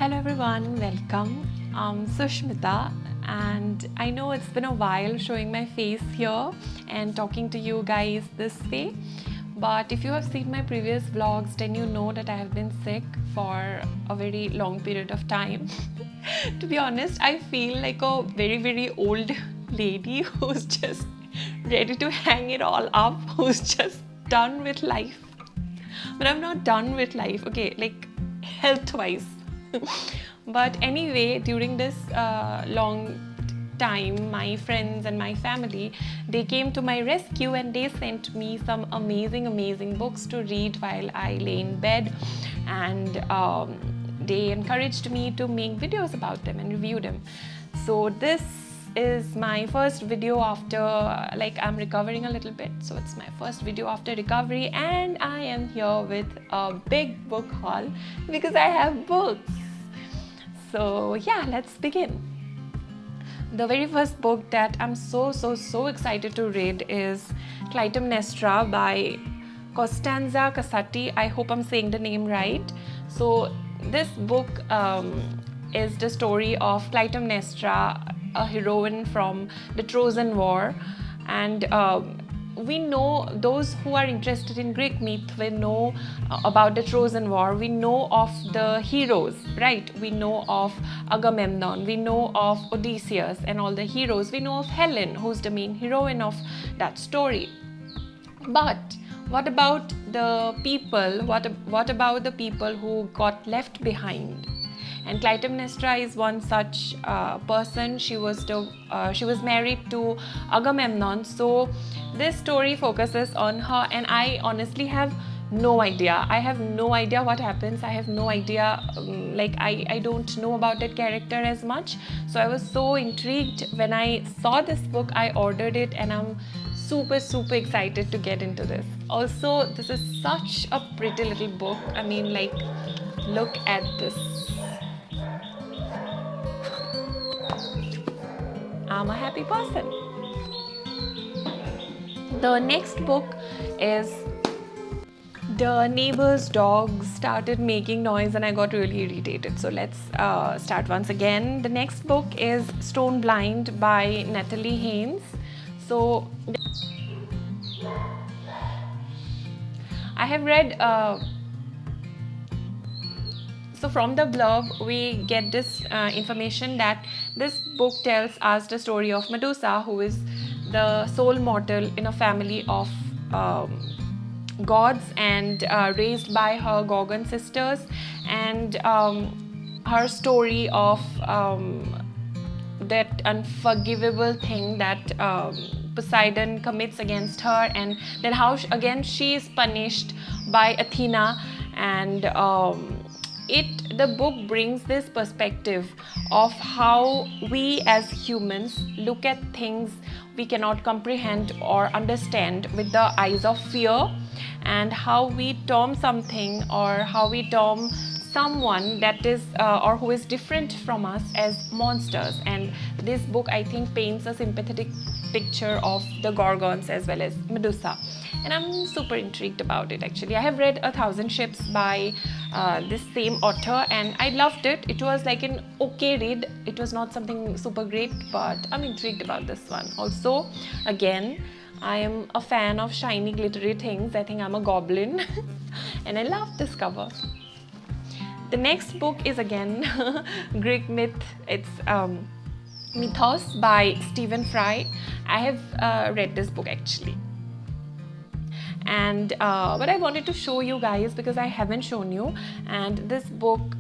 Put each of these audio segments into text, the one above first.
Hello everyone, welcome. I'm Sushmita and I know it's been a while showing my face here and talking to you guys this way. But if you have seen my previous vlogs, then you know that I have been sick for a very long period of time. To be honest, I feel like a very old lady who's just ready to hang it all up, who's just done with life. But I'm not done with life, okay, like health-wise. But anyway, during this long time, my friends and my family, they came to my rescue and they sent me some amazing books to read while I lay in bed, and they encouraged me to make videos about them and review them. So this is my first video after, like, I'm recovering a little bit, so it's my first video after recovery, and I am here with a big book haul because I have books. So yeah, let's begin. The very first book that I'm so excited to read is Clum Nestra by Costanza Casati. I hope I'm saying the name right. So this book is the story of Clum Nestra, a heroine from the Trojan War, and we know, those who are interested in Greek myth will know about the Trojan War. We know of the heroes, right? We know of Agamemnon, we know of Odysseus and all the heroes. We know of Helen, who's the main heroine of that story. But what about the people? What about the people who got left behind? And Clytemnestra is one such person. She was married to Agamemnon. So this story focuses on her, and I honestly have no idea. I have no idea what happens. I have no idea. I don't know about that character as much. So I was so intrigued when I saw this book. I ordered it, and I'm super excited to get into this. Also, this is such a pretty little book. I mean, like, look at this. I'm a happy person. The next book is The Neighbor's Dog Started Making Noise and I got really irritated. So let's start once again. The next book is Stone Blind by Natalie Haynes. So I have read so from the blurb, we get this information that this book tells us the story of Medusa, who is the sole mortal in a family of gods and raised by her Gorgon sisters, and her story of that unforgivable thing that Poseidon commits against her, and then how again she is punished by Athena, and the book brings this perspective of how we as humans look at things we cannot comprehend or understand with the eyes of fear, and how we term something or how we term someone that is or who is different from us as monsters. And this book, I think, paints a sympathetic picture of the Gorgons as well as Medusa, and I'm super intrigued about it. Actually, I have read 1,000 Ships by this same author, and I loved it. It was like an okay read. It was not something super great, but I'm intrigued about this one. Also, again, I am a fan of shiny glittery things. I think I'm a goblin and I love this cover. The next book is again Greek myth. It's Mythos by Stephen Fry. I have read this book actually, and but I wanted to show you guys because I haven't shown you. And this book,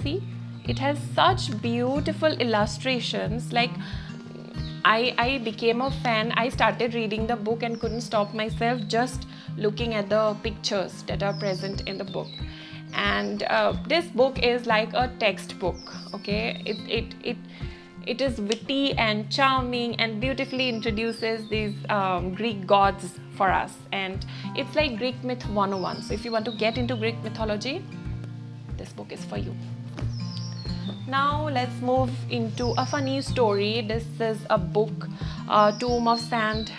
see, it has such beautiful illustrations. Like, I became a fan. I started reading the book and couldn't stop myself just looking at the pictures that are present in the book. And this book is like a textbook, okay? It is witty and charming and beautifully introduces these Greek gods for us, and it's like Greek myth 101. So if you want to get into Greek mythology, this book is for you. Now let's move into a funny story. This is a book, Tomb of Sand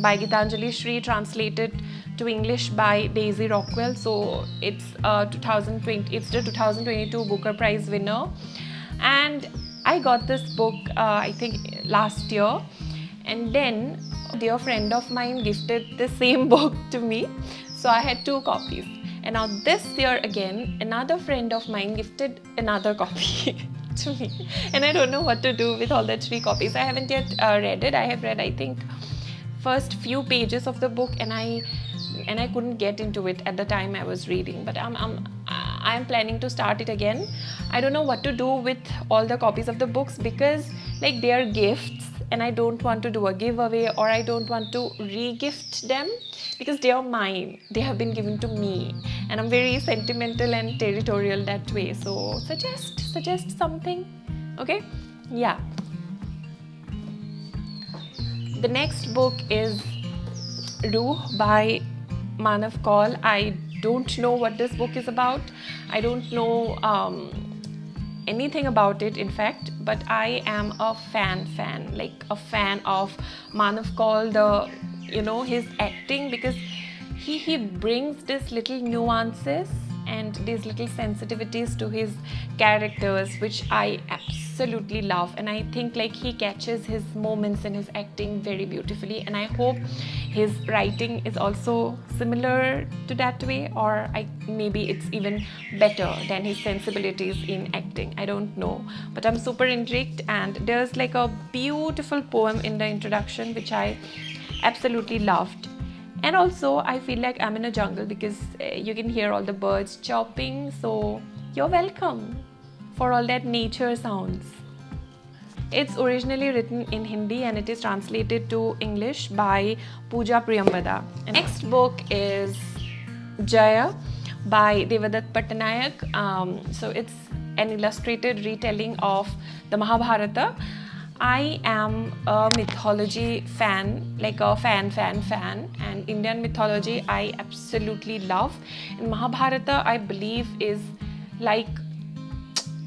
by Gitanjali Shri, translated to English by Daisy Rockwell. So it's it's the 2022 Booker Prize winner, and I got this book I think last year, and then a dear friend of mine gifted the same book to me, so I had 2 copies. And now this year again, another friend of mine gifted another copy to me, and I don't know what to do with all the 3 copies. I haven't yet read it. I have read, I think, first few pages of the book, and I couldn't get into it at the time I was reading, but I'm planning to start it again. I don't know what to do with all the copies of the books, because like they are gifts and I don't want to do a giveaway, or I don't want to re-gift them because they are mine. They have been given to me, and I'm very sentimental and territorial that way. So suggest something, okay? Yeah. The next book is Ruh by Manav Kaul. I don't know what this book is about. I don't know anything about it, in fact, but I am a fan, like a fan of Manav Kaul, his acting, because he brings these little nuances and these little sensitivities to his characters, which I absolutely love. And I think like he catches his moments in his acting very beautifully, and I hope his writing is also similar to that way, or maybe it's even better than his sensibilities in acting. I don't know, but I'm super intrigued. And there's like a beautiful poem in the introduction which I absolutely loved. And also I feel like I'm in a jungle, because you can hear all the birds chirping, so you're welcome for all that nature sounds. It's originally written in Hindi and it is translated to English by Pooja Priyambada. And next book is Jaya by Devadatt Pattanayak. So it's an illustrated retelling of the Mahabharata. I am a mythology fan, like a fan, and Indian mythology I absolutely love. And Mahabharata, I believe, is like,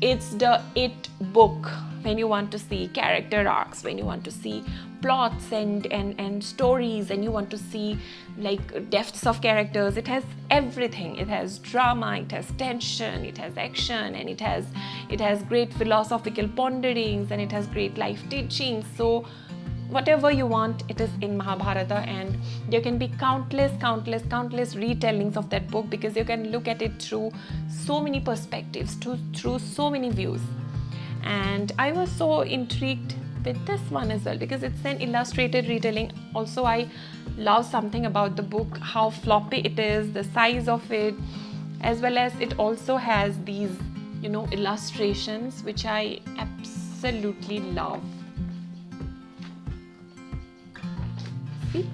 it's the it book when you want to see character arcs, when you want to see plots and stories, and you want to see like depths of characters. It has everything. It has drama, it has tension, it has action, and it has great philosophical ponderings, and it has great life teachings. So whatever you want, it is in Mahabharata, and there can be countless retellings of that book, because you can look at it through so many perspectives, through so many views. And I was so intrigued with this one as well, because it's an illustrated retelling. Also, I love something about the book, how floppy it is, the size of it, as well as it also has these, illustrations, which I absolutely love. See?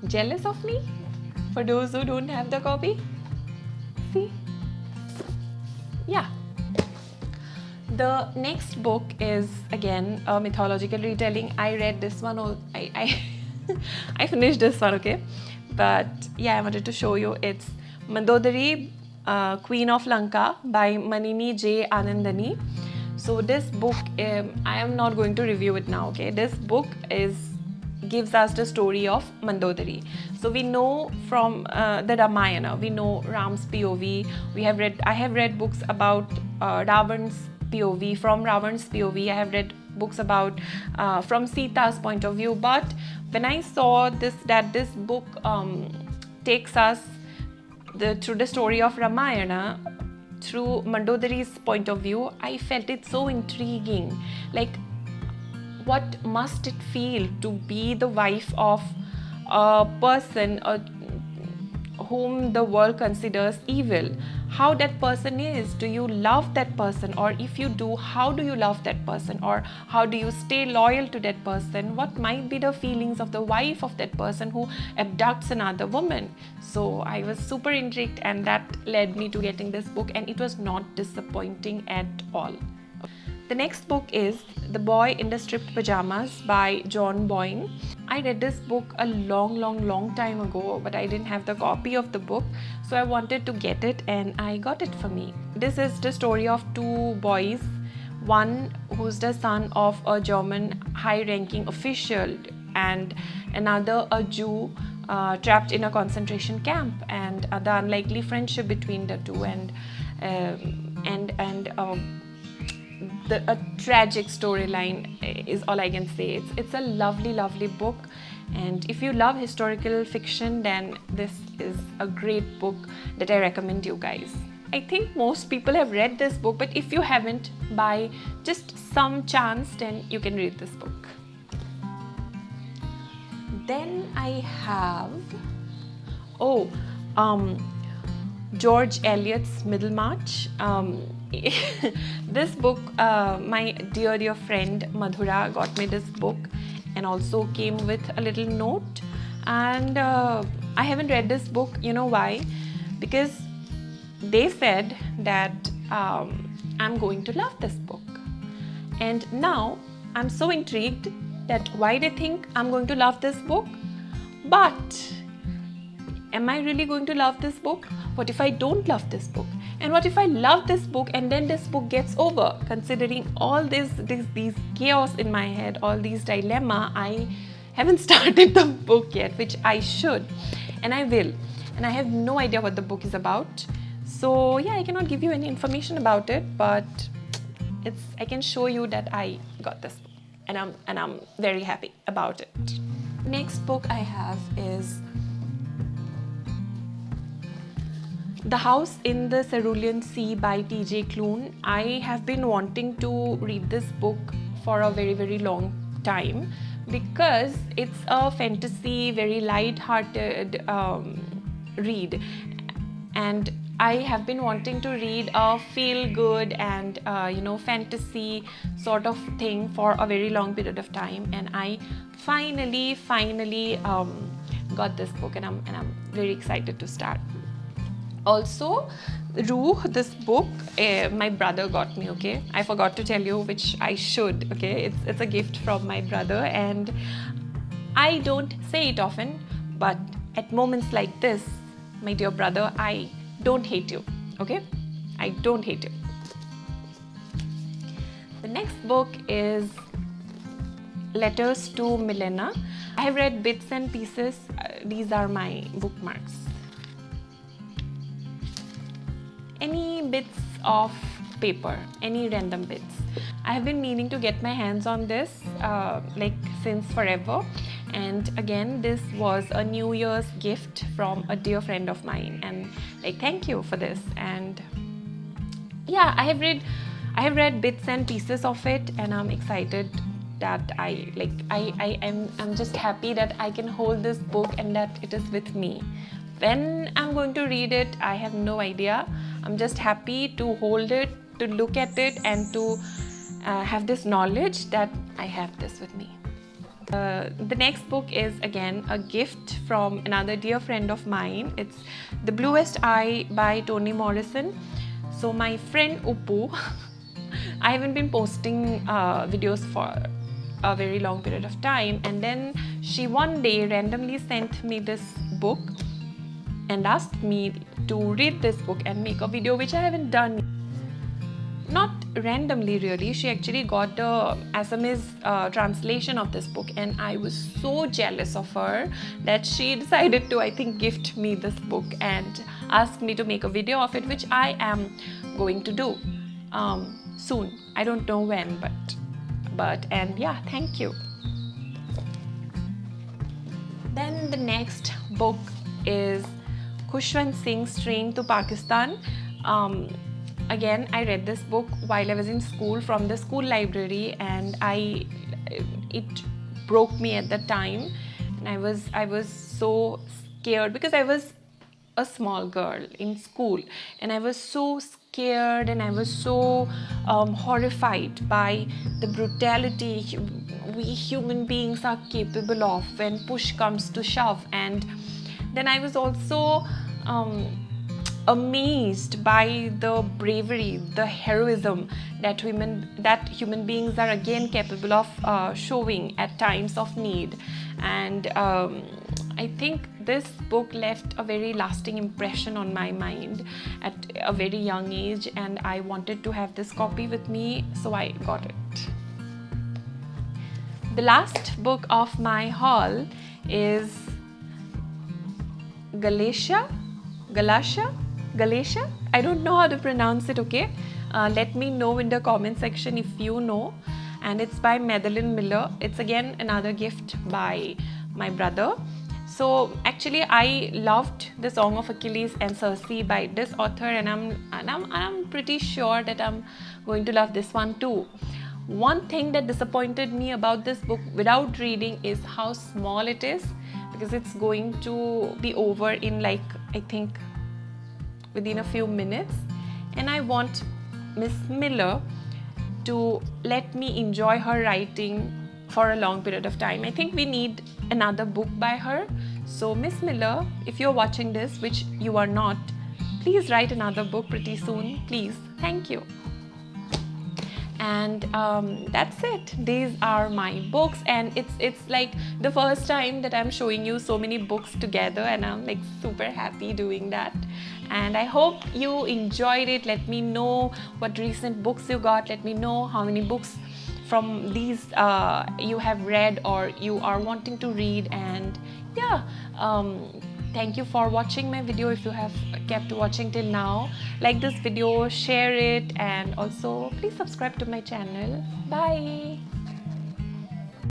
Jealous of me? For those who don't have the copy? See? Yeah. The next book is again a mythological retelling. I read this one, I finished this one, okay? But yeah, I wanted to show you. It's Mandodari, Queen of Lanka by Manini J. Anandani. So this book, I am not going to review it now, okay? This book gives us the story of Mandodari. So we know from the Ramayana, we know Ram's POV. I have read books about Ravan's POV. From Ravan's POV, I have read books about from Sita's point of view. But when I saw that this book takes us through the story of Ramayana through Mandodari's point of view, I felt it so intriguing. Like, what must it feel to be the wife of a person whom the world considers evil? How that person is? Do you love that person? Or if you do, how do you love that person? Or how do you stay loyal to that person? What might be the feelings of the wife of that person who abducts another woman? So I was super intrigued, and that led me to getting this book, and it was not disappointing at all. The next book is The Boy in the Stripped Pajamas by John Boyne. I read this book a long time ago, but I didn't have the copy of the book, so I wanted to get it, and I got it for me. This is the story of 2 boys, one who's the son of a German high-ranking official, and another a Jew trapped in a concentration camp, and the unlikely friendship between the two, and a tragic storyline is all I can say. It's a lovely book, and if you love historical fiction, then this is a great book that I recommend you guys. I think most people have read this book, but if you haven't, by just some chance, then you can read this book. Then I have George Eliot's Middlemarch. This book, my dear friend Madhura got me this book, and also came with a little note. And I haven't read this book. You know why? Because they said that I'm going to love this book, and now I'm so intrigued that why they think I'm going to love this book. But am I really going to love this book? What if I don't love this book? And what if I love this book and then this book gets over? Considering all these chaos in my head, all these dilemma, I haven't started the book yet, which I should, and I will. And I have no idea what the book is about. So yeah, I cannot give you any information about it, but I can show you that I got this book, and I'm very happy about it. Next book I have is The House in the Cerulean Sea by T.J. Klune. I have been wanting to read this book for a very long time, because it's a fantasy, very light-hearted read, and I have been wanting to read a feel-good and fantasy sort of thing for a very long period of time, and I finally got this book, and I'm very excited to start. Also, Ruh, this book, my brother got me, okay? I forgot to tell you, which I should, okay? It's a gift from my brother, and I don't say it often, but at moments like this, my dear brother, I don't hate you, okay? I don't hate you. The next book is Letters to Melena. I have read bits and pieces. These are my bookmarks. Any bits of paper, any random bits. I have been meaning to get my hands on this since forever, and again this was a New Year's gift from a dear friend of mine, and thank you for this. And yeah, I have read bits and pieces of it, and I'm excited that I'm just happy that I can hold this book and that it is with me. When I'm going to read it, I have no idea. I'm just happy to hold it, to look at it, and to have this knowledge that I have this with me. The next book is again a gift from another dear friend of mine. It's The Bluest Eye by Toni Morrison. So my friend Uppu, I haven't been posting videos for a very long period of time, and then she one day randomly sent me this book and asked me to read this book and make a video, which I haven't done. Not randomly really, she actually got the Assamese translation of this book, and I was so jealous of her that she decided to, I think, gift me this book and ask me to make a video of it, which I am going to do soon. I don't know when, and yeah, thank you. Then the next book is Khushwant Singh's Train to Pakistan. Again, I read this book while I was in school from the school library, and it broke me at the time, and I was so scared because I was a small girl in school, and I was so scared and I was so horrified by the brutality we human beings are capable of when push comes to shove. And then I was also amazed by the bravery, the heroism that human beings are again capable of showing at times of need. And I think this book left a very lasting impression on my mind at a very young age, and I wanted to have this copy with me, so I got it. The last book of my haul is Galasa. I don't know how to pronounce it, okay? Let me know in the comment section if you know. And it's by Madeline Miller. It's again another gift by my brother. So actually I loved the Song of Achilles and Circe by this author, and I'm pretty sure that I'm going to love this one too. One thing that disappointed me about this book without reading is how small it is, because it's going to be over in like, I think, within a few minutes, and I want Miss Miller to let me enjoy her writing for a long period of time. I think we need another book by her. So Miss Miller, if you're watching this, which you are not, please write another book pretty soon, please. Thank you. And that's it. These are my books, and it's like the first time that I'm showing you so many books together, and I'm like super happy doing that. And I hope you enjoyed it. Let me know what recent books you got. Let me know how many books from these you have read or you are wanting to read. And yeah, thank you for watching my video. If you have kept watching till now, like this video, share it, and also please subscribe to my channel. Bye.